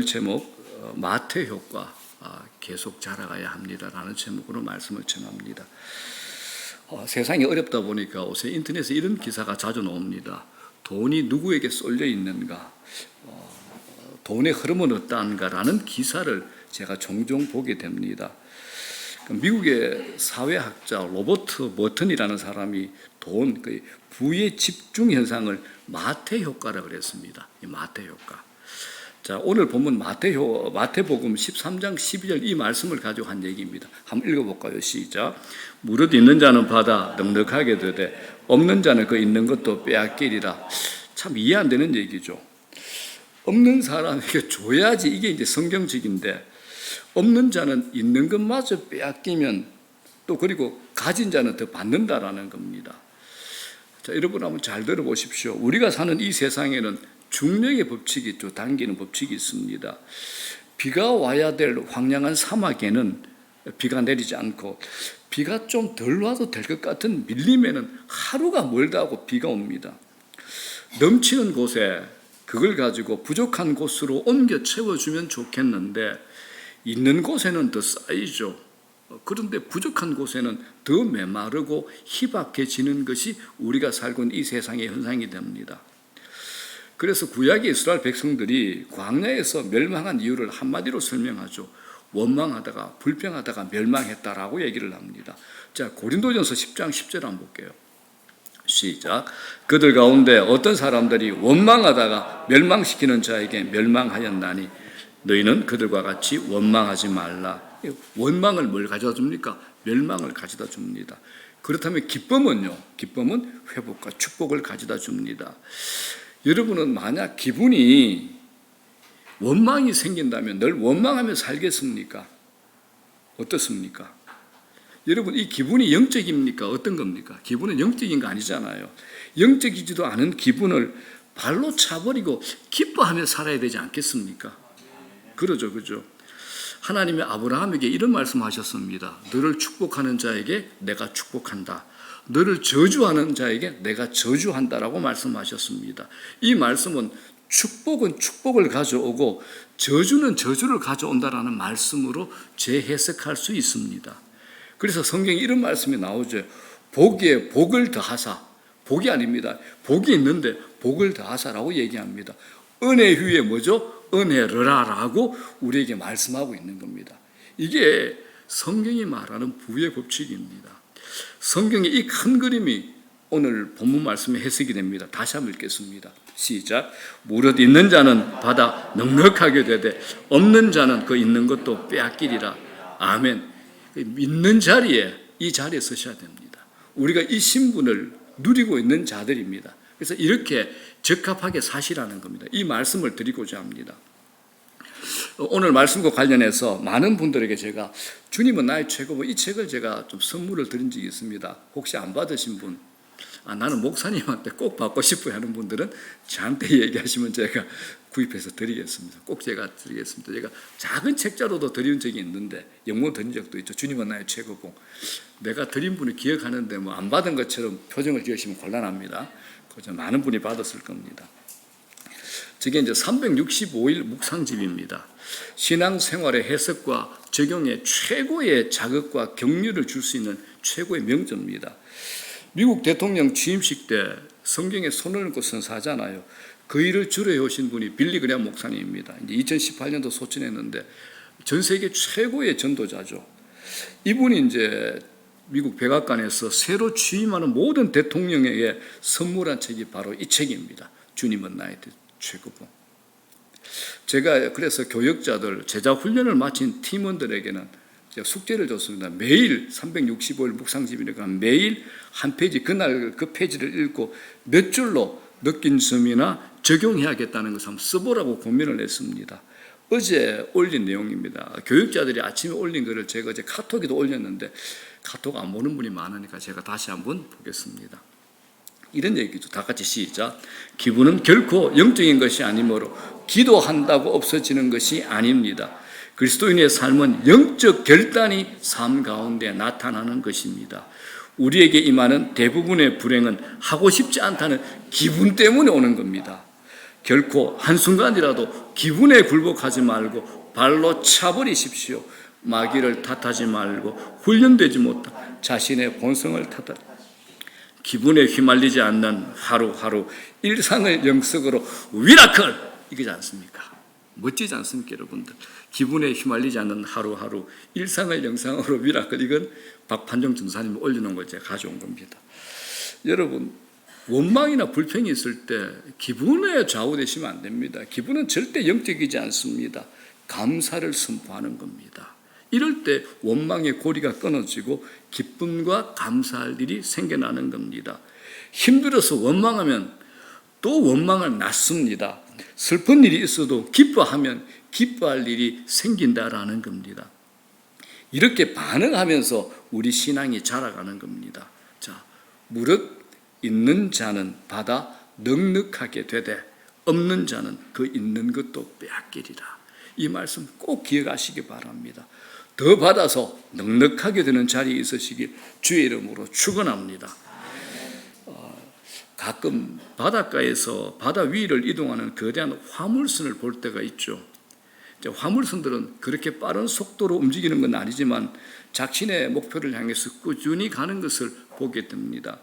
제목 마태 효과 계속 자라가야 합니다라는 제목으로 말씀을 전합니다. 세상이 어렵다 보니까 요새 인터넷에 이런 기사가 자주 나옵니다. 돈이 누구에게 쏠려 있는가, 돈의 흐름은 어떠한가라는 기사를 제가 종종 보게 됩니다. 미국의 사회학자 로버트 버튼이라는 사람이 부의 집중 현상을 마태 효과라고 그랬습니다. 이 마태 효과. 자, 오늘 본문 마태복음 13장 12절 이 말씀을 가지고 한 얘기입니다. 한번 읽어볼까요? 시작. 무릇 있는 자는 받아 넉넉하게 되되 없는 자는 그 있는 것도 빼앗기리라. 참 이해 안 되는 얘기죠. 없는 사람에게 줘야지, 이게 이제 성경적인데, 없는 자는 있는 것마저 빼앗기면 또 그리고 가진 자는 더 받는다라는 겁니다. 자, 여러분 한번 잘 들어보십시오. 우리가 사는 이 세상에는 중력의 법칙이 있죠. 당기는 법칙이 있습니다. 비가 와야 될 황량한 사막에는 비가 내리지 않고, 비가 좀 덜 와도 될 것 같은 밀림에는 하루가 멀다 하고 비가 옵니다. 넘치는 곳에 그걸 가지고 부족한 곳으로 옮겨 채워주면 좋겠는데 있는 곳에는 더 쌓이죠. 그런데 부족한 곳에는 더 메마르고 희박해지는 것이 우리가 살고 있는 이 세상의 현상이 됩니다. 그래서 구약의 이스라엘 백성들이 광야에서 멸망한 이유를 한마디로 설명하죠. 원망하다가 불평하다가 멸망했다라고 얘기를 합니다. 자, 고린도전서 10장 10절 한번 볼게요. 시작. 그들 가운데 어떤 사람들이 원망하다가 멸망시키는 자에게 멸망하였나니 너희는 그들과 같이 원망하지 말라. 원망을 뭘 가져다 줍니까? 멸망을 가져다 줍니다. 그렇다면 기쁨은요? 기쁨은 회복과 축복을 가져다 줍니다. 여러분은 만약 기분이 원망이 생긴다면 늘 원망하며 살겠습니까? 어떻습니까? 여러분, 이 기분이 영적입니까? 어떤 겁니까? 기분은 영적인 거 아니잖아요. 영적이지도 않은 기분을 발로 차버리고 기뻐하며 살아야 되지 않겠습니까? 그러죠. 하나님이 아브라함에게 이런 말씀하셨습니다. 너를 축복하는 자에게 내가 축복한다. 너를 저주하는 자에게 내가 저주한다라고 말씀하셨습니다. 이 말씀은 축복은 축복을 가져오고 저주는 저주를 가져온다라는 말씀으로 재해석할 수 있습니다. 그래서 성경에 이런 말씀이 나오죠. 복에 복을 더하사, 복이 아닙니다. 복이 있는데 복을 더하사라고 얘기합니다. 은혜 위에 뭐죠? 은혜르라라고 우리에게 말씀하고 있는 겁니다. 이게 성경이 말하는 부의 법칙입니다. 성경의 이 큰 그림이 오늘 본문 말씀에 해석이 됩니다. 다시 한번 읽겠습니다. 시작. 무릇 있는 자는 받아 넉넉하게 되되 없는 자는 그 있는 것도 빼앗기리라. 아멘. 있는 자리에, 이 자리에 서셔야 됩니다. 우리가 이 신분을 누리고 있는 자들입니다. 그래서 이렇게 적합하게 사시라는 겁니다. 이 말씀을 드리고자 합니다. 오늘 말씀과 관련해서 많은 분들에게 제가 주님은 나의 최고봉, 이 책을 제가 좀 선물을 드린 적이 있습니다. 혹시 안 받으신 분, 나는 목사님한테 꼭 받고 싶어요 하는 분들은 저한테 얘기하시면 제가 구입해서 드리겠습니다. 꼭 제가 드리겠습니다. 제가 작은 책자로도 드린 적이 있는데 영문 드린 적도 있죠. 주님은 나의 최고봉. 내가 드린 분을 기억하는데 안 받은 것처럼 표정을 지으시면 곤란합니다. 많은 분이 받았을 겁니다. 저게 이제 365일 묵상집입니다. 신앙생활의 해석과 적용에 최고의 자극과 격려를 줄 수 있는 최고의 명저입니다. 미국 대통령 취임식 때 성경에 손을 얹고 선사하잖아요. 그 일을 주로 해오신 분이 빌리 그레엄 목사님입니다. 이제 2018년도 소천했는데 전 세계 최고의 전도자죠. 이분이 이제 미국 백악관에서 새로 취임하는 모든 대통령에게 선물한 책이 바로 이 책입니다. 주님은 나의 최고봉. 제가 그래서 교역자들, 제자 훈련을 마친 팀원들에게는 제가 숙제를 줬습니다. 매일 365일 묵상집이니까 매일 한 페이지, 그날 그 페이지를 읽고 몇 줄로 느낀 점이나 적용해야겠다는 것을 한번 써보라고 고민을 했습니다. 어제 올린 내용입니다. 교육자들이 아침에 올린 것을 제가 어제 카톡에도 올렸는데 카톡 안 보는 분이 많으니까 제가 다시 한번 보겠습니다. 이런 얘기죠. 다 같이 시작. 기분은 결코 영적인 것이 아니므로 기도한다고 없어지는 것이 아닙니다. 그리스도인의 삶은 영적 결단이 삶 가운데 나타나는 것입니다. 우리에게 임하는 대부분의 불행은 하고 싶지 않다는 기분 때문에 오는 겁니다. 결코 한순간이라도 기분에 굴복하지 말고 발로 차버리십시오. 마귀를 탓하지 말고 훈련되지 못한 자신의 본성을 탓하지, 기분에 휘말리지 않는 하루하루 일상을 영성으로 미라클, 이거지 않습니까? 멋지지 않습니까, 여러분들? 기분에 휘말리지 않는 하루하루 일상을 영상으로 미라클, 이건 박판정 전사님이 올려놓은 걸 제가 가져온 겁니다. 여러분, 원망이나 불평이 있을 때 기분에 좌우되시면 안 됩니다. 기분은 절대 영적이지 않습니다. 감사를 선포하는 겁니다. 이럴 때 원망의 고리가 끊어지고 기쁨과 감사할 일이 생겨나는 겁니다. 힘들어서 원망하면 또 원망을 낳습니다. 슬픈 일이 있어도 기뻐하면 기뻐할 일이 생긴다라는 겁니다. 이렇게 반응하면서 우리 신앙이 자라가는 겁니다. 자, 무릇 있는 자는 받아 넉넉하게 되되 없는 자는 그 있는 것도 빼앗기리라. 이 말씀 꼭 기억하시기 바랍니다. 더 받아서 넉넉하게 되는 자리에 있으시길 주의 이름으로 축원합니다. 가끔 바닷가에서 바다 위를 이동하는 거대한 화물선을 볼 때가 있죠. 화물선들은 그렇게 빠른 속도로 움직이는 건 아니지만 자신의 목표를 향해서 꾸준히 가는 것을 보게 됩니다.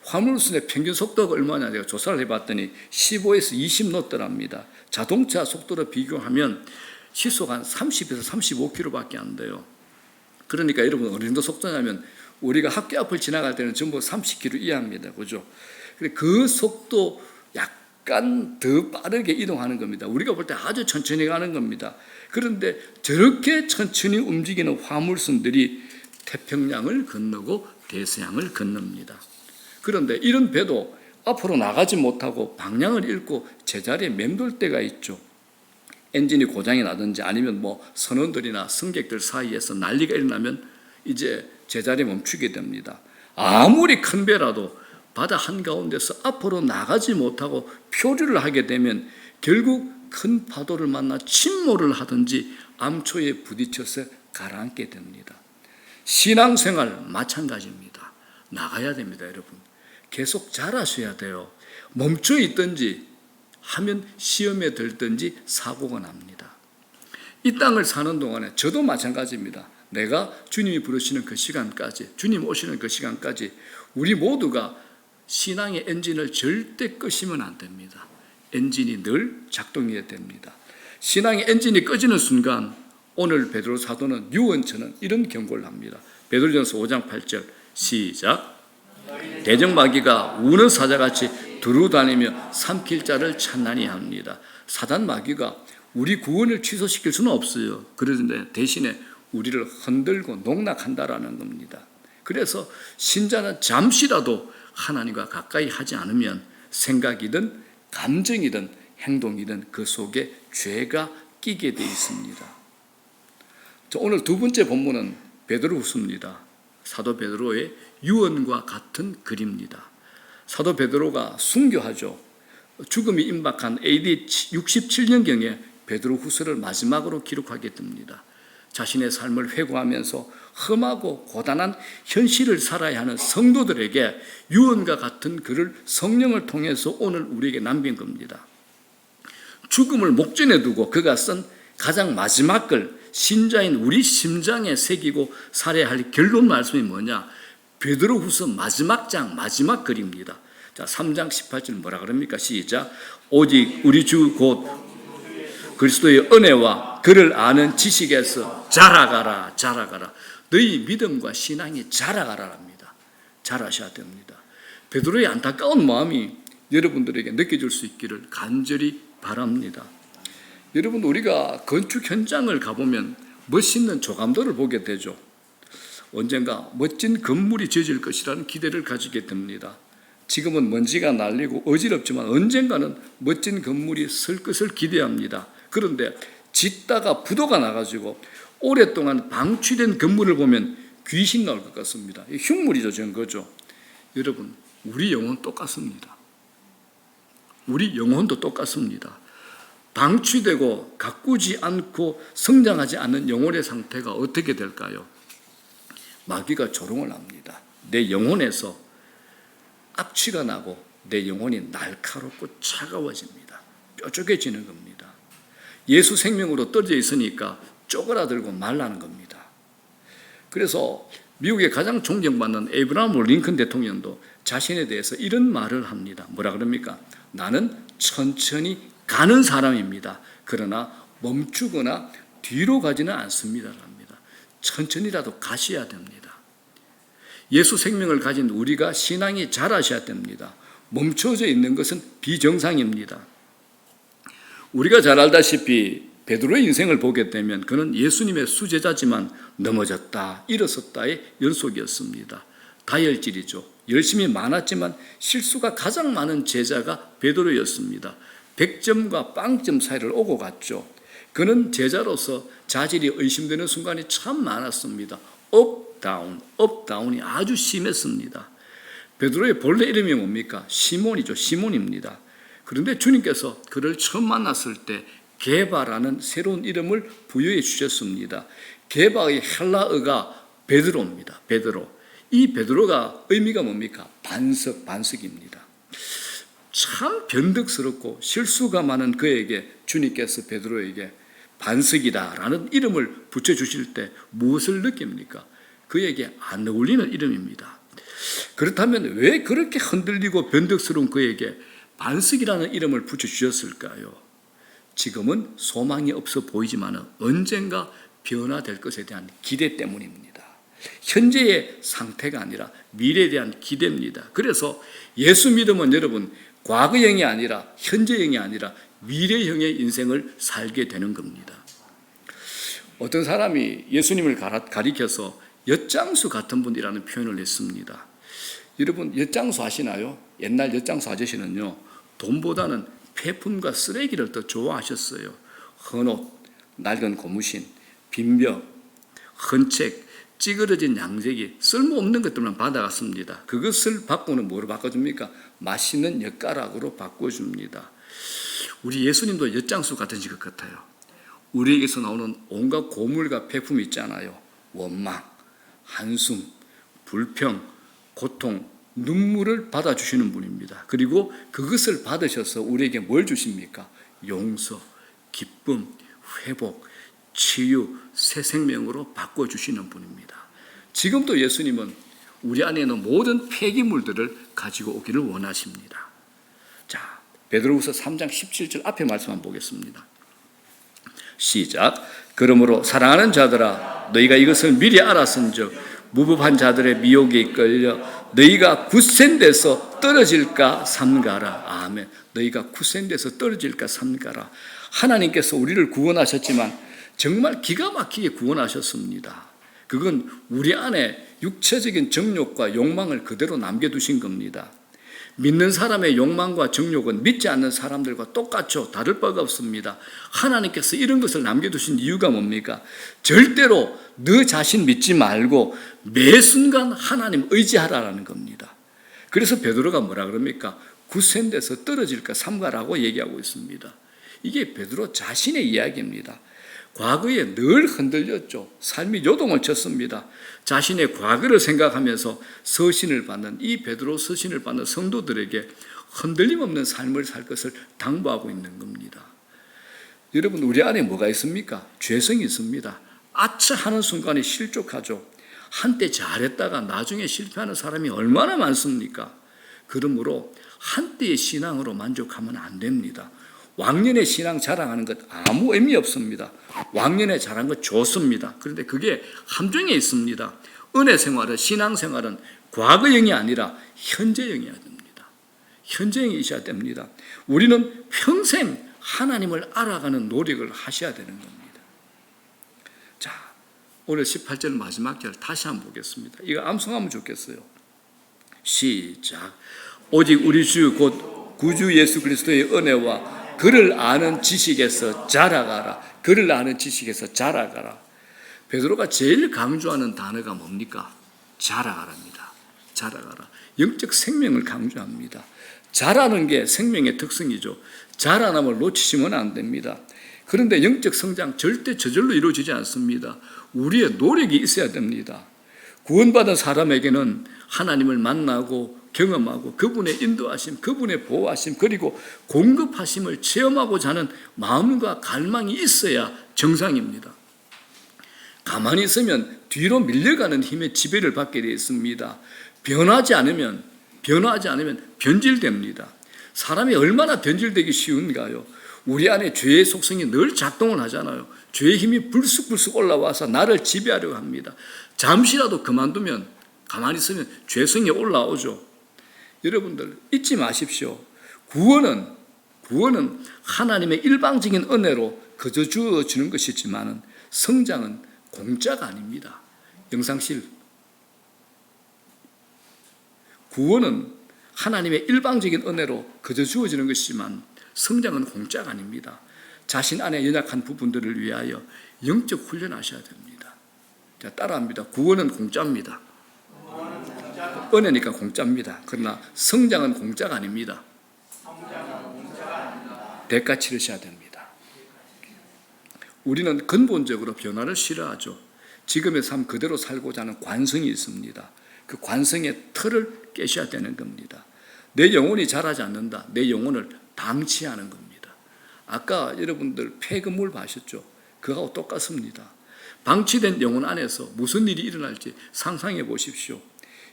화물선의 평균 속도가 얼마냐 제가 조사를 해봤더니 15에서 20노트랍니다. 자동차 속도로 비교하면 시속 한 30에서 35km밖에 안 돼요. 그러니까 여러분 어느 정도 속도냐면 우리가 학교 앞을 지나갈 때는 전부 30km 이하입니다. 그죠? 그 속도 약간 더 빠르게 이동하는 겁니다. 우리가 볼 때 아주 천천히 가는 겁니다. 그런데 저렇게 천천히 움직이는 화물선들이 태평양을 건너고 대서양을 건넙니다. 그런데 이런 배도 앞으로 나가지 못하고 방향을 잃고 제자리에 맴돌 때가 있죠. 엔진이 고장이 나든지 아니면 선원들이나 승객들 사이에서 난리가 일어나면 이제 제자리에 멈추게 됩니다. 아무리 큰 배라도 바다 한가운데서 앞으로 나가지 못하고 표류를 하게 되면 결국 큰 파도를 만나 침몰을 하든지 암초에 부딪혀서 가라앉게 됩니다. 신앙생활 마찬가지입니다. 나가야 됩니다, 여러분. 계속 자라셔야 돼요. 멈춰 있든지 하면 시험에 들든지 사고가 납니다. 이 땅을 사는 동안에 저도 마찬가지입니다. 내가 주님이 부르시는 그 시간까지, 주님 오시는 그 시간까지 우리 모두가 신앙의 엔진을 절대 끄시면 안 됩니다. 엔진이 늘 작동해야 됩니다. 신앙의 엔진이 꺼지는 순간 오늘 베드로 사도는 유언처는 이런 경고를 합니다. 베드로전서 5장 8절 시작. 대적마귀가 우는 사자같이 두루다니며 삼킬 자를 찾나니 합니다. 사단 마귀가 우리 구원을 취소시킬 수는 없어요. 그런데 대신에 우리를 흔들고 농락한다라는 겁니다. 그래서 신자는 잠시라도 하나님과 가까이 하지 않으면 생각이든 감정이든 행동이든 그 속에 죄가 끼게 돼 있습니다. 오늘 두 번째 본문은 베드로후서입니다. 사도 베드로의 유언과 같은 글입니다. 사도 베드로가 순교하죠. 죽음이 임박한 AD 67년경에 베드로후서를 마지막으로 기록하게 됩니다. 자신의 삶을 회고하면서 험하고 고단한 현실을 살아야 하는 성도들에게 유언과 같은 글을 성령을 통해서 오늘 우리에게 남긴 겁니다. 죽음을 목전에 두고 그가 쓴 가장 마지막 글, 신자인 우리 심장에 새기고 살아야 할 결론 말씀이 뭐냐? 베드로후서 마지막 장 마지막 글입니다. 자, 3장 18절 뭐라 그럽니까? 시작. 오직 우리 주 곧 그리스도의 은혜와 그를 아는 지식에서 자라가라, 자라가라. 너희 믿음과 신앙이 자라가라랍니다. 자라셔야 됩니다. 베드로의 안타까운 마음이 여러분들에게 느껴질 수 있기를 간절히 바랍니다. 여러분, 우리가 건축 현장을 가보면 멋있는 조감도를 보게 되죠. 언젠가 멋진 건물이 지어질 것이라는 기대를 가지게 됩니다. 지금은 먼지가 날리고 어지럽지만 언젠가는 멋진 건물이 설 것을 기대합니다. 그런데 짓다가 부도가 나가지고 오랫동안 방치된 건물을 보면 귀신 나올 것 같습니다. 흉물이죠, 저런 거죠. 여러분, 우리 영혼 똑같습니다. 우리 영혼도 똑같습니다. 방치되고 가꾸지 않고 성장하지 않는 영혼의 상태가 어떻게 될까요? 마귀가 조롱을 합니다. 내 영혼에서 악취가 나고 내 영혼이 날카롭고 차가워집니다. 뾰족해지는 겁니다. 예수 생명으로 떨어져 있으니까 쪼그라들고 말라는 겁니다. 그래서 미국의 가장 존경받는 에이브라함 링컨 대통령도 자신에 대해서 이런 말을 합니다. 뭐라 그럽니까? 나는 천천히 가는 사람입니다. 그러나 멈추거나 뒤로 가지는 않습니다. 합니다. 천천히라도 가셔야 됩니다. 예수 생명을 가진 우리가 신앙이 자라셔야 됩니다. 멈춰져 있는 것은 비정상입니다. 우리가 잘 알다시피 베드로의 인생을 보게 되면 그는 예수님의 수제자지만 넘어졌다, 일어섰다의 연속이었습니다. 다혈질이죠. 열심히 많았지만 실수가 가장 많은 제자가 베드로였습니다. 100점과 0점 사이를 오고 갔죠. 그는 제자로서 자질이 의심되는 순간이 참 많았습니다. 업, 다운이 아주 심했습니다. 베드로의 본래 이름이 뭡니까? 시몬이죠. 시몬입니다. 그런데 주님께서 그를 처음 만났을 때 게바라는 새로운 이름을 부여해 주셨습니다. 게바의 헬라어가 베드로입니다. 베드로. 이 베드로가 의미가 뭡니까? 반석입니다. 참 변덕스럽고 실수가 많은 그에게 주님께서 베드로에게 반석이다라는 이름을 붙여주실 때 무엇을 느낍니까? 그에게 안 어울리는 이름입니다. 그렇다면 왜 그렇게 흔들리고 변덕스러운 그에게 반석이라는 이름을 붙여주셨을까요? 지금은 소망이 없어 보이지만 언젠가 변화될 것에 대한 기대 때문입니다. 현재의 상태가 아니라 미래에 대한 기대입니다. 그래서 예수 믿음은 여러분 과거형이 아니라 현재형이 아니라 미래형의 인생을 살게 되는 겁니다. 어떤 사람이 예수님을 가리켜서 엿장수 같은 분이라는 표현을 했습니다. 여러분 엿장수 아시나요? 옛날 엿장수 아저씨는요, 돈보다는 폐품과 쓰레기를 더 좋아하셨어요. 헌옷, 낡은 고무신, 빈벽, 헌책, 찌그러진 양재기, 쓸모없는 것들만 받아갔습니다. 그것을 바꾸는 뭐로 바꿔줍니까? 맛있는 엿가락으로 바꿔줍니다. 우리 예수님도 엿장수 같은 것 같아요. 우리에게서 나오는 온갖 고물과 폐품이 있잖아요. 원망, 한숨, 불평, 고통, 눈물을 받아주시는 분입니다. 그리고 그것을 받으셔서 우리에게 뭘 주십니까? 용서, 기쁨, 회복, 치유, 새 생명으로 바꿔주시는 분입니다. 지금도 예수님은 우리 안에 있는 모든 폐기물들을 가지고 오기를 원하십니다. 자, 베드로후서 3장 17절 앞에 말씀 한번 보겠습니다. 시작. 그러므로 사랑하는 자들아, 너희가 이것을 미리 알았은즉 무법한 자들의 미혹에 이끌려 너희가 굳센데서 떨어질까 삼가라. 아멘. 너희가 굳센데서 떨어질까 삼가라. 하나님께서 우리를 구원하셨지만 정말 기가 막히게 구원하셨습니다. 그건 우리 안에 육체적인 정욕과 욕망을 그대로 남겨두신 겁니다. 믿는 사람의 욕망과 정욕은 믿지 않는 사람들과 똑같죠. 다를 바가 없습니다. 하나님께서 이런 것을 남겨두신 이유가 뭡니까? 절대로 너 자신 믿지 말고 매 순간 하나님 의지하라는 겁니다. 그래서 베드로가 뭐라 그럽니까? 굳센 데서 떨어질까 삼가라고 얘기하고 있습니다. 이게 베드로 자신의 이야기입니다. 과거에 늘 흔들렸죠. 삶이 요동을 쳤습니다. 자신의 과거를 생각하면서 서신을 받는 이 베드로 서신을 받는 성도들에게 흔들림 없는 삶을 살 것을 당부하고 있는 겁니다. 여러분 우리 안에 뭐가 있습니까? 죄성이 있습니다. 아차 하는 순간에 실족하죠. 한때 잘했다가 나중에 실패하는 사람이 얼마나 많습니까? 그러므로 한때의 신앙으로 만족하면 안 됩니다. 왕년의 신앙 자랑하는 것 아무 의미 없습니다. 왕년에 잘한 것 좋습니다. 그런데 그게 함정에 있습니다. 은혜 생활은, 신앙 생활은 과거형이 아니라 현재형이어야 됩니다. 현재형이셔야 됩니다. 우리는 평생 하나님을 알아가는 노력을 하셔야 되는 겁니다. 자, 오늘 18절 마지막 절 다시 한번 보겠습니다. 이거 암송하면 좋겠어요. 시작. 오직 우리 주 곧 구주 예수 그리스도의 은혜와 그를 아는 지식에서 자라가라. 그를 아는 지식에서 자라가라. 베드로가 제일 강조하는 단어가 뭡니까? 자라가랍니다. 자라가라. 영적 생명을 강조합니다. 자라는 게 생명의 특성이죠. 자라남을 놓치시면 안 됩니다. 그런데 영적 성장 절대 저절로 이루어지지 않습니다. 우리의 노력이 있어야 됩니다. 구원받은 사람에게는 하나님을 만나고 경험하고 그분의 인도하심, 그분의 보호하심, 그리고 공급하심을 체험하고자 하는 마음과 갈망이 있어야 정상입니다. 가만히 있으면 뒤로 밀려가는 힘의 지배를 받게 되어 있습니다. 변하지 않으면 변질됩니다. 사람이 얼마나 변질되기 쉬운가요? 우리 안에 죄의 속성이 늘 작동을 하잖아요. 죄의 힘이 불쑥불쑥 올라와서 나를 지배하려고 합니다. 잠시라도 그만두면, 가만히 있으면 죄성이 올라오죠. 여러분들 잊지 마십시오. 구원은 하나님의 일방적인 은혜로 그저 주어지는 것이지만 성장은 공짜가 아닙니다. 영상실. 구원은 하나님의 일방적인 은혜로 그저 주어지는 것이지만 성장은 공짜가 아닙니다. 자신 안에 연약한 부분들을 위하여 영적 훈련하셔야 됩니다. 자, 따라합니다. 구원은 공짜입니다. 은혜니까 공짜입니다. 그러나 성장은 공짜가 아닙니다. 대가 치르셔야 됩니다. 우리는 근본적으로 변화를 싫어하죠. 지금의 삶 그대로 살고자 하는 관성이 있습니다. 그 관성의 틀을 깨셔야 되는 겁니다. 내 영혼이 자라지 않는다. 내 영혼을 방치하는 겁니다. 아까 여러분들 폐건물 봐셨죠? 그거하고 똑같습니다. 방치된 영혼 안에서 무슨 일이 일어날지 상상해 보십시오.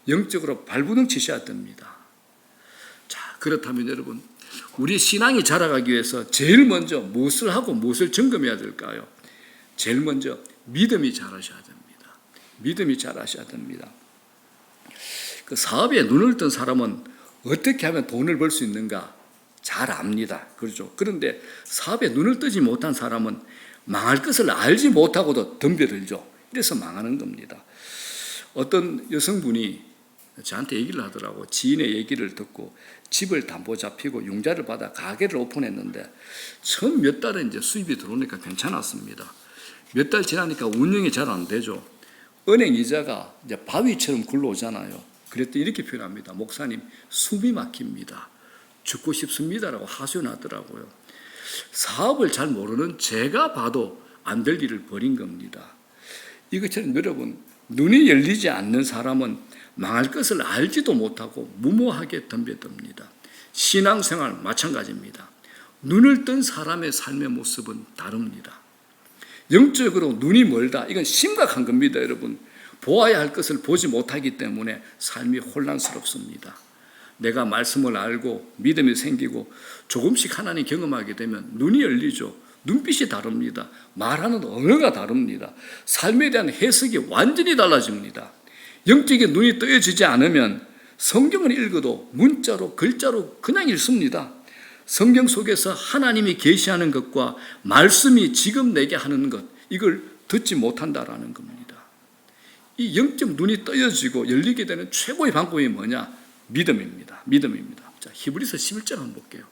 영적으로 발부둥 치셔야 됩니다. 자, 그렇다면 여러분, 우리 신앙이 자라가기 위해서 제일 먼저 무엇을 하고 무엇을 점검해야 될까요? 제일 먼저 믿음이 자라셔야 됩니다. 믿음이 자라셔야 됩니다. 그 사업에 눈을 뜬 사람은 어떻게 하면 돈을 벌 수 있는가 잘 압니다. 그렇죠? 그런데 사업에 눈을 뜨지 못한 사람은 망할 것을 알지 못하고도 덤벼들죠. 이래서 망하는 겁니다. 어떤 여성분이 저한테 얘기를 하더라고. 지인의 얘기를 듣고 집을 담보 잡히고 융자를 받아 가게를 오픈했는데 처음 몇 달에 이제 수입이 들어오니까 괜찮았습니다. 몇 달 지나니까 운영이 잘 안 되죠. 은행 이자가 이제 바위처럼 굴러오잖아요. 그랬더니 이렇게 표현합니다. 목사님, 숨이 막힙니다. 죽고 싶습니다라고 하소연하더라고요. 사업을 잘 모르는 제가 봐도 안 될 일을 벌인 겁니다. 이것처럼 여러분, 눈이 열리지 않는 사람은 망할 것을 알지도 못하고 무모하게 덤벼듭니다. 신앙생활 마찬가지입니다. 눈을 뜬 사람의 삶의 모습은 다릅니다. 영적으로 눈이 멀다. 이건 심각한 겁니다, 여러분. 보아야 할 것을 보지 못하기 때문에 삶이 혼란스럽습니다. 내가 말씀을 알고 믿음이 생기고 조금씩 하나님 경험하게 되면 눈이 열리죠. 눈빛이 다릅니다. 말하는 언어가 다릅니다. 삶에 대한 해석이 완전히 달라집니다. 영적인 눈이 떠여지지 않으면 성경을 읽어도 문자로 글자로 그냥 읽습니다. 성경 속에서 하나님이 계시하는 것과 말씀이 지금 내게 하는 것, 이걸 듣지 못한다라는 겁니다. 이 영적 눈이 떠여지고 열리게 되는 최고의 방법이 뭐냐? 믿음입니다. 믿음입니다. 자, 히브리서 11장 한번 볼게요.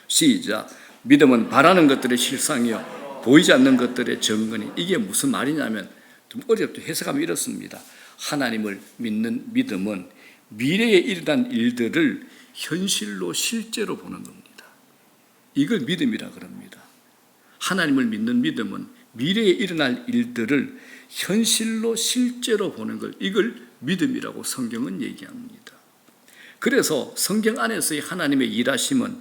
시작. 믿음은 바라는 것들의 실상이요 보이지 않는 것들의 증거니. 이게 무슨 말이냐면 좀 어렵게 해석하면 이렇습니다. 하나님을 믿는 믿음은 미래에 일어난 일들을 현실로 실제로 보는 겁니다. 이걸 믿음이라 그럽니다. 하나님을 믿는 믿음은 미래에 일어날 일들을 현실로 실제로 보는 걸, 이걸 믿음이라고 성경은 얘기합니다. 그래서 성경 안에서의 하나님의 일하심은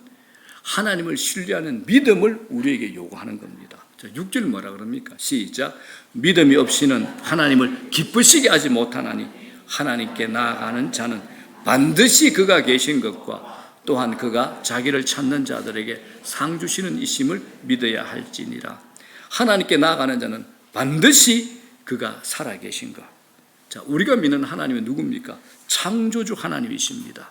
하나님을 신뢰하는 믿음을 우리에게 요구하는 겁니다. 자, 6절 뭐라 그럽니까? 시작. 믿음이 없이는 하나님을 기쁘시게 하지 못하나니 하나님께 나아가는 자는 반드시 그가 계신 것과 또한 그가 자기를 찾는 자들에게 상 주시는 이심을 믿어야 할지니라. 하나님께 나아가는 자는 반드시 그가 살아계신 것. 자, 우리가 믿는 하나님은 누굽니까? 창조주 하나님이십니다.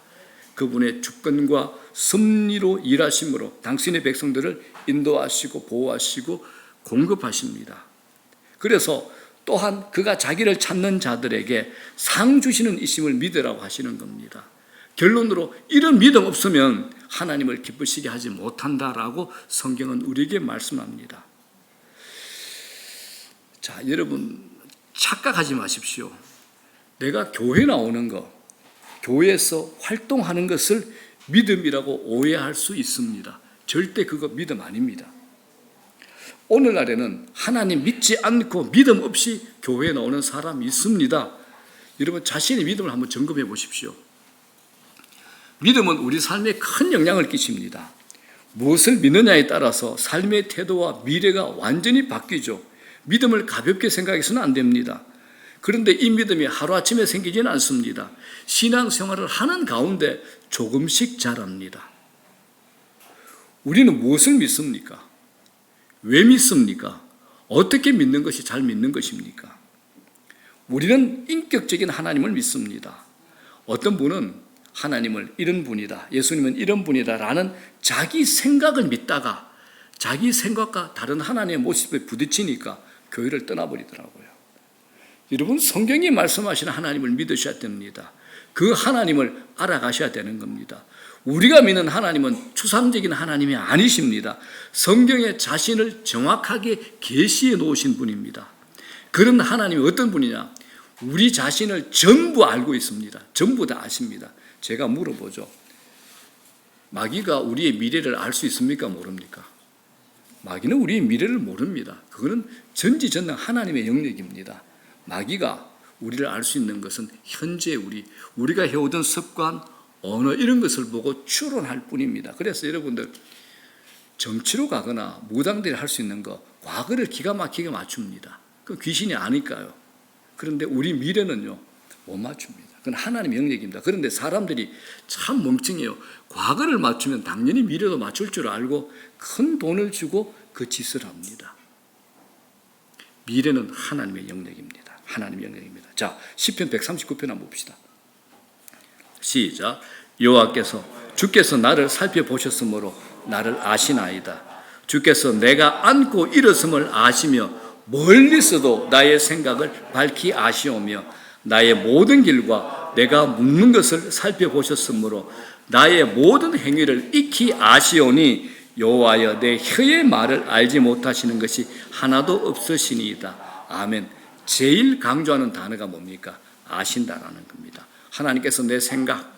그분의 주권과 섭리로 일하심으로 당신의 백성들을 인도하시고 보호하시고 공급하십니다. 그래서 또한 그가 자기를 찾는 자들에게 상 주시는 이심을 믿으라고 하시는 겁니다. 결론으로 이런 믿음 없으면 하나님을 기쁘시게 하지 못한다라고 성경은 우리에게 말씀합니다. 자, 여러분 착각하지 마십시오. 내가 교회 나오는 거, 교회에서 활동하는 것을 믿음이라고 오해할 수 있습니다. 절대 그거 믿음 아닙니다. 오늘날에는 하나님 믿지 않고 믿음 없이 교회에 나오는 사람이 있습니다. 여러분 자신의 믿음을 한번 점검해 보십시오. 믿음은 우리 삶에 큰 영향을 끼칩니다. 무엇을 믿느냐에 따라서 삶의 태도와 미래가 완전히 바뀌죠. 믿음을 가볍게 생각해서는 안 됩니다. 그런데 이 믿음이 하루아침에 생기지는 않습니다. 신앙생활을 하는 가운데 조금씩 자랍니다. 우리는 무엇을 믿습니까? 왜 믿습니까? 어떻게 믿는 것이 잘 믿는 것입니까? 우리는 인격적인 하나님을 믿습니다. 어떤 분은 하나님을 이런 분이다, 예수님은 이런 분이다 라는 자기 생각을 믿다가 자기 생각과 다른 하나님의 모습에 부딪히니까 교회를 떠나버리더라고요. 여러분, 성경이 말씀하시는 하나님을 믿으셔야 됩니다. 그 하나님을 알아가셔야 되는 겁니다. 우리가 믿는 하나님은 추상적인 하나님이 아니십니다. 성경에 자신을 정확하게 계시해 놓으신 분입니다. 그런 하나님이 어떤 분이냐? 우리 자신을 전부 알고 있습니다. 전부 다 아십니다. 제가 물어보죠. 마귀가 우리의 미래를 알 수 있습니까? 모릅니까? 마귀는 우리의 미래를 모릅니다. 그거는 전지전능 하나님의 영역입니다. 마귀가 우리를 알 수 있는 것은 현재 우리가 해오던 습관, 언어 이런 것을 보고 추론할 뿐입니다. 그래서 여러분들 정치로 가거나 무당들이 할 수 있는 거 과거를 기가 막히게 맞춥니다. 그 귀신이 아닐까요? 그런데 우리 미래는요 못 맞춥니다. 그건 하나님의 영역입니다. 그런데 사람들이 참 멍청해요. 과거를 맞추면 당연히 미래도 맞출 줄 알고 큰 돈을 주고 그 짓을 합니다. 미래는 하나님의 영역입니다. 하나님의 영역입니다. 자, 시편 139편 한번 봅시다. 시작. 여호와께서 주께서 나를 살펴보셨으므로 나를 아시나이다. 주께서 내가 앉고 일어섬을 아시며 멀리서도 나의 생각을 밝히 아시오며 나의 모든 길과 내가 묵는 것을 살펴보셨으므로 나의 모든 행위를 익히 아시오니 여호와여 내 혀의 말을 알지 못하시는 것이 하나도 없으시니이다. 아멘. 제일 강조하는 단어가 뭡니까? 아신다라는 겁니다. 하나님께서 내 생각,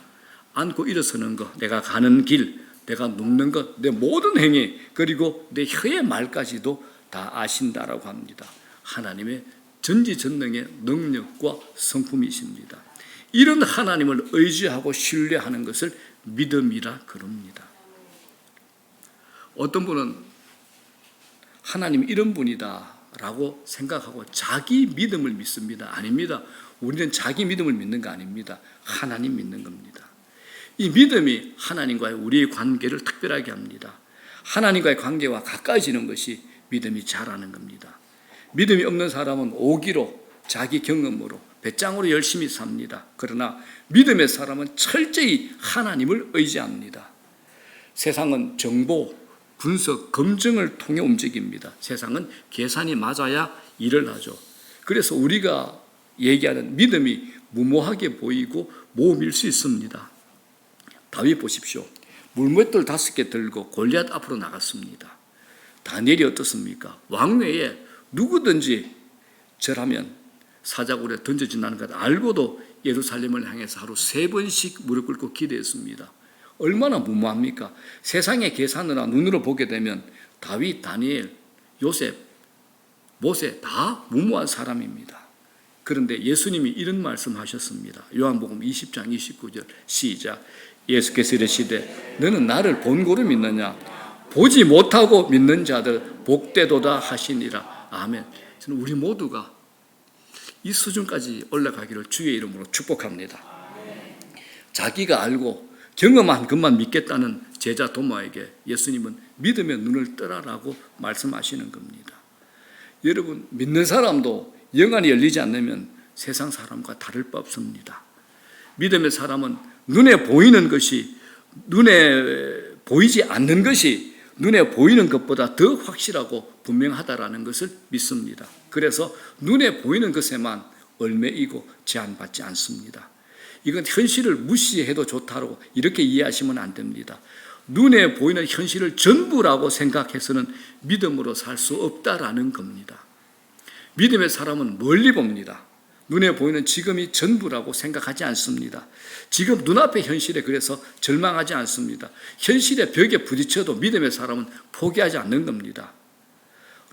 앉고 일어서는 것, 내가 가는 길, 내가 눕는 것, 내 모든 행위, 그리고 내 혀의 말까지도 다 아신다라고 합니다. 하나님의 전지전능의 능력과 성품이십니다. 이런 하나님을 의지하고 신뢰하는 것을 믿음이라 그럽니다. 어떤 분은 하나님 이런 분이다 라고 생각하고 자기 믿음을 믿습니다. 아닙니다. 우리는 자기 믿음을 믿는 거 아닙니다. 하나님 믿는 겁니다. 이 믿음이 하나님과의 우리의 관계를 특별하게 합니다. 하나님과의 관계와 가까워지는 것이 믿음이 자라는 겁니다. 믿음이 없는 사람은 오기로, 자기 경험으로, 배짱으로 열심히 삽니다. 그러나 믿음의 사람은 철저히 하나님을 의지합니다. 세상은 정보, 분석, 검증을 통해 움직입니다. 세상은 계산이 맞아야 일을 하죠. 그래서 우리가 얘기하는 믿음이 무모하게 보이고 모험일 수 있습니다. 다윗 보십시오. 물맷돌 5개 들고 골리앗 앞으로 나갔습니다. 다니엘이 어떻습니까? 왕외에 누구든지 절하면 사자굴에 던져진다는 것 알고도 예루살렘을 향해서 하루 3번씩 무릎 꿇고 기도했습니다. 얼마나 무모합니까? 세상의 계산으로 눈으로 보게 되면 다윗, 다니엘, 요셉, 모세 다 무모한 사람입니다. 그런데 예수님이 이런 말씀하셨습니다. 요한복음 20장 29절 시작. 예수께서 이르시되 너는 나를 본고로 믿느냐? 보지 못하고 믿는 자들 복되도다 하시니라. 아멘. 저는 우리 모두가 이 수준까지 올라가기를 주의 이름으로 축복합니다. 자기가 알고 경험한 것만 믿겠다는 제자 도마에게 예수님은 믿음의 눈을 뜨라라고 말씀하시는 겁니다. 여러분, 믿는 사람도 영안이 열리지 않으면 세상 사람과 다를 바 없습니다. 믿음의 사람은 눈에 보이는 것이, 눈에 보이지 않는 것이 눈에 보이는 것보다 더 확실하고 분명하다라는 것을 믿습니다. 그래서 눈에 보이는 것에만 얽매이고 제한받지 않습니다. 이건 현실을 무시해도 좋다고 이렇게 이해하시면 안 됩니다. 눈에 보이는 현실을 전부라고 생각해서는 믿음으로 살 수 없다라는 겁니다. 믿음의 사람은 멀리 봅니다. 눈에 보이는 지금이 전부라고 생각하지 않습니다. 지금 눈앞의 현실에 그래서 절망하지 않습니다. 현실의 벽에 부딪혀도 믿음의 사람은 포기하지 않는 겁니다.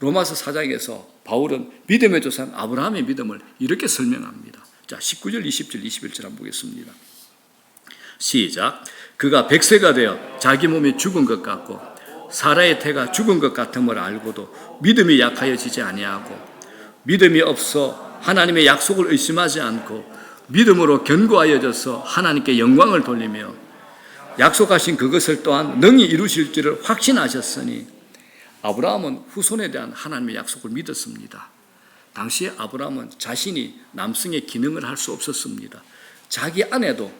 로마서 4장에서 바울은 믿음의 조상 아브라함의 믿음을 이렇게 설명합니다. 자, 19절, 20절, 21절 한번 보겠습니다. 시작. 그가 100세가 되어 자기 몸이 죽은 것 같고 사라의 태가 죽은 것 같음을 알고도 믿음이 약하여지지 아니하고 믿음이 없어 하나님의 약속을 의심하지 않고 믿음으로 견고하여져서 하나님께 영광을 돌리며 약속하신 그것을 또한 능히 이루실 줄을 확신하셨으니 아브라함은 후손에 대한 하나님의 약속을 믿었습니다. 당시에 아브라함은 자신이 남성의 기능을 할 수 없었습니다. 자기 아내도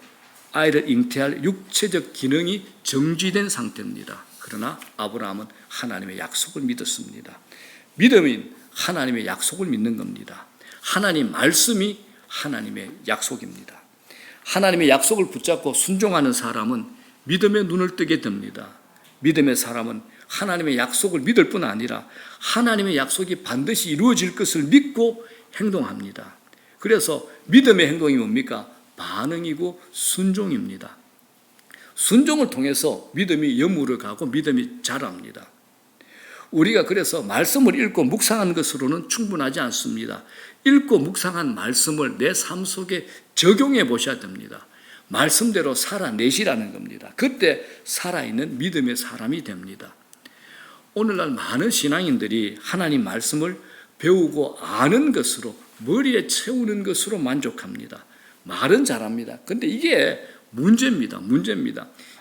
아이를 잉태할 육체적 기능이 정지된 상태입니다. 그러나 아브라함은 하나님의 약속을 믿었습니다. 믿음은 하나님의 약속을 믿는 겁니다. 하나님 말씀이 하나님의 약속입니다. 하나님의 약속을 붙잡고 순종하는 사람은 믿음의 눈을 뜨게 됩니다. 믿음의 사람은 하나님의 약속을 믿을 뿐 아니라 하나님의 약속이 반드시 이루어질 것을 믿고 행동합니다. 그래서 믿음의 행동이 뭡니까? 반응이고 순종입니다. 순종을 통해서 믿음이 여물어 가고 믿음이 자랍니다. 우리가 그래서 말씀을 읽고 묵상한 것으로는 충분하지 않습니다. 읽고 묵상한 말씀을 내 삶 속에 적용해 보셔야 됩니다. 말씀대로 살아내시라는 겁니다. 그때 살아있는 믿음의 사람이 됩니다. 오늘날 많은 신앙인들이 하나님 말씀을 배우고 아는 것으로 머리에 채우는 것으로 만족합니다. 말은 잘합니다. 그런데 이게 문제입니다.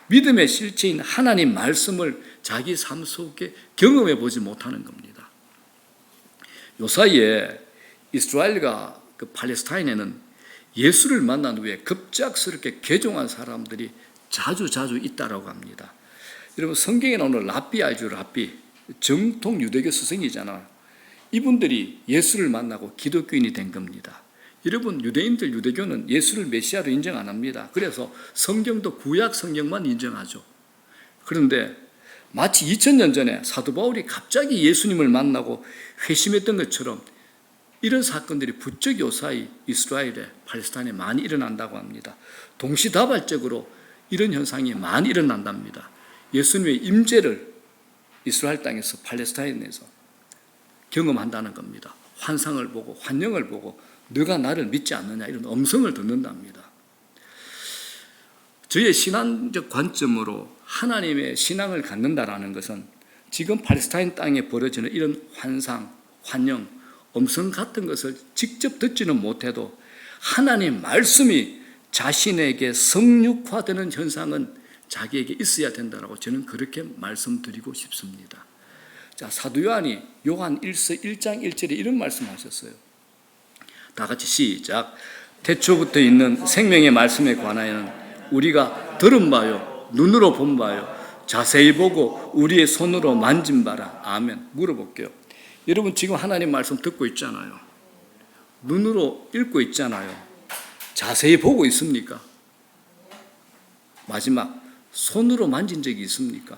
믿음의 실체인 하나님 말씀을 자기 삶 속에 경험해 보지 못하는 겁니다. 요사이에 이스라엘과 팔레스타인에는 예수를 만난 후에 급작스럽게 개종한 사람들이 자주 있다라고 합니다. 여러분 성경에 나오는 랍비 알죠? 랍비 정통 유대교 스승이잖아요. 이분들이 예수를 만나고 기독교인이 된 겁니다. 여러분 유대교는 예수를 메시아로 인정 안 합니다. 그래서 성경도 구약 성경만 인정하죠. 그런데 마치 2000년 전에 사도 바울이 갑자기 예수님을 만나고 회심했던 것처럼 이런 사건들이 부쩍 요사이 이스라엘에 팔레스타인에 많이 일어난다고 합니다. 동시다발적으로 이런 현상이 많이 일어난답니다. 예수님의 임재를 이스라엘 땅에서 팔레스타인에서 경험한다는 겁니다. 환상을 보고 환영을 보고 너가 나를 믿지 않느냐 이런 음성을 듣는답니다. 저의 신앙적 관점으로 하나님의 신앙을 갖는다라는 것은 지금 팔레스타인 땅에 벌어지는 이런 환상, 환영, 음성 같은 것을 직접 듣지는 못해도 하나님 말씀이 자신에게 성육화되는 현상은 자기에게 있어야 된다라고 저는 그렇게 말씀드리고 싶습니다. 자, 사도 요한이 요한 1장 1절에 이런 말씀하셨어요. 다 같이 시작. 태초부터 있는 생명의 말씀에 관하여는 우리가 들은 바요 눈으로 본 바요 자세히 보고 우리의 손으로 만진 바라. 아멘. 물어볼게요. 여러분 지금 하나님 말씀 듣고 있잖아요. 눈으로 읽고 있잖아요. 자세히 보고 있습니까? 마지막 손으로 만진 적이 있습니까?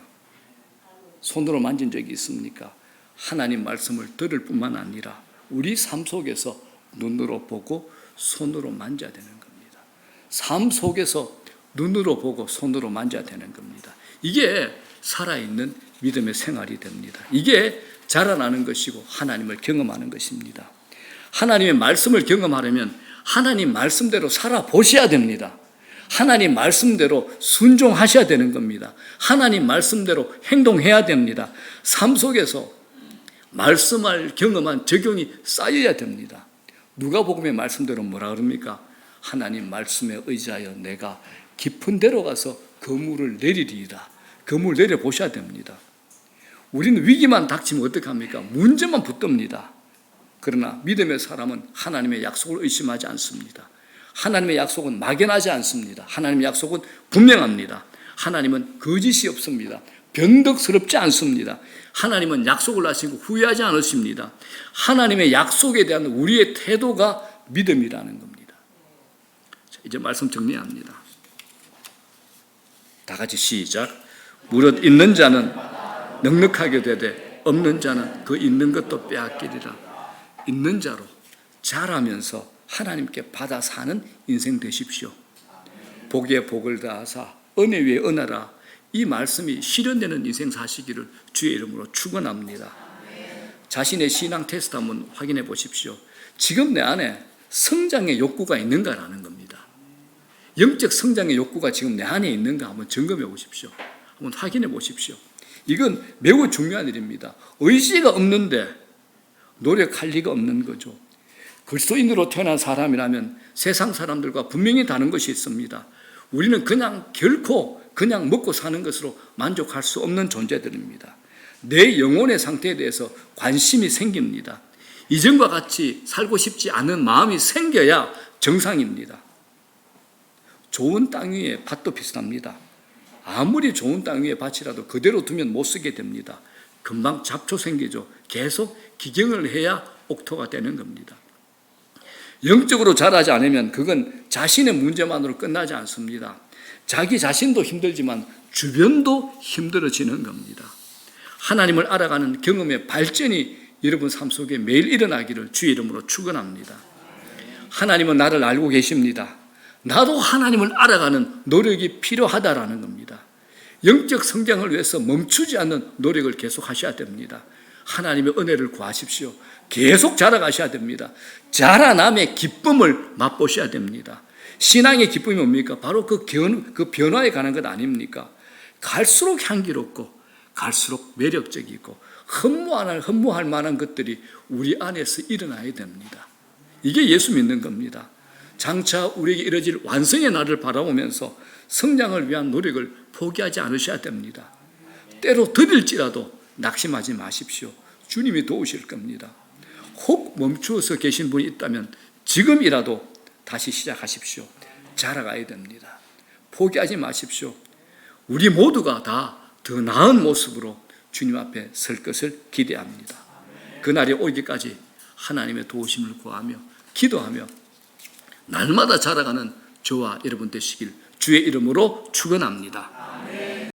손으로 만진 적이 있습니까? 하나님 말씀을 들을 뿐만 아니라 우리 삶 속에서 눈으로 보고 손으로 만져야 되는 겁니다. 삶 속에서 눈으로 보고 손으로 만져야 되는 겁니다. 이게 살아있는 믿음의 생활이 됩니다. 이게 자라나는 것이고 하나님을 경험하는 것입니다. 하나님의 말씀을 경험하려면 하나님 말씀대로 살아보셔야 됩니다. 하나님 말씀대로 순종하셔야 되는 겁니다. 하나님 말씀대로 행동해야 됩니다. 삶 속에서 말씀을 경험한 적용이 쌓여야 됩니다. 누가복음의 말씀대로 뭐라 그럽니까? 하나님 말씀에 의지하여 내가 깊은 데로 가서 그물을 내리리이다. 그물 내려보셔야 됩니다. 우리는 위기만 닥치면 어떡합니까? 문제만 붙듭니다. 그러나 믿음의 사람은 하나님의 약속을 의심하지 않습니다. 하나님의 약속은 막연하지 않습니다. 하나님의 약속은 분명합니다. 하나님은 거짓이 없습니다. 변덕스럽지 않습니다. 하나님은 약속을 하시고 후회하지 않으십니다. 하나님의 약속에 대한 우리의 태도가 믿음이라는 겁니다. 자, 이제 말씀 정리합니다. 다 같이 시작. 무릇 있는 자는 넉넉하게 되되 없는 자는 그 있는 것도 빼앗기리라. 있는 자로 자라면서 하나님께 받아 사는 인생 되십시오. 복에 복을 더하사 은혜 위에 은혜라. 이 말씀이 실현되는 인생 사시기를 주의 이름으로 축원합니다. 자신의 신앙 테스트 한번 확인해 보십시오. 지금 내 안에 성장의 욕구가 있는가라는 겁니다. 영적 성장의 욕구가 지금 내 안에 있는가 한번 점검해 보십시오. 한번 확인해 보십시오. 이건 매우 중요한 일입니다. 의지가 없는데 노력할 리가 없는 거죠. 그리스도인으로 태어난 사람이라면 세상 사람들과 분명히 다른 것이 있습니다. 우리는 결코 그냥 먹고 사는 것으로 만족할 수 없는 존재들입니다. 내 영혼의 상태에 대해서 관심이 생깁니다. 이전과 같이 살고 싶지 않은 마음이 생겨야 정상입니다. 좋은 땅 위에 밭도 비슷합니다. 아무리 좋은 땅 위에 밭이라도 그대로 두면 못 쓰게 됩니다. 금방 잡초 생기죠. 계속 기경을 해야 옥토가 되는 겁니다. 영적으로 자라지 않으면 그건 자신의 문제만으로 끝나지 않습니다. 자기 자신도 힘들지만 주변도 힘들어지는 겁니다. 하나님을 알아가는 경험의 발전이 여러분 삶 속에 매일 일어나기를 주의 이름으로 축원합니다. 하나님은 나를 알고 계십니다. 나도 하나님을 알아가는 노력이 필요하다라는 겁니다. 영적 성장을 위해서 멈추지 않는 노력을 계속 하셔야 됩니다. 하나님의 은혜를 구하십시오. 계속 자라가셔야 됩니다. 자라남의 기쁨을 맛보셔야 됩니다. 신앙의 기쁨이 뭡니까? 바로 그 변화에 관한 것 아닙니까? 갈수록 향기롭고 갈수록 매력적이고 허무할 만한 것들이 우리 안에서 일어나야 됩니다. 이게 예수 믿는 겁니다. 장차 우리에게 이뤄질 완성의 날을 바라보면서 성장을 위한 노력을 포기하지 않으셔야 됩니다. 때로 더딜지라도 낙심하지 마십시오. 주님이 도우실 겁니다. 혹 멈추어서 계신 분이 있다면 지금이라도 다시 시작하십시오. 자라가야 됩니다. 포기하지 마십시오. 우리 모두가 다 더 나은 모습으로 주님 앞에 설 것을 기대합니다. 그날이 오기까지 하나님의 도우심을 구하며 기도하며 날마다 자라가는 저와 여러분 되시길 주의 이름으로 축원합니다.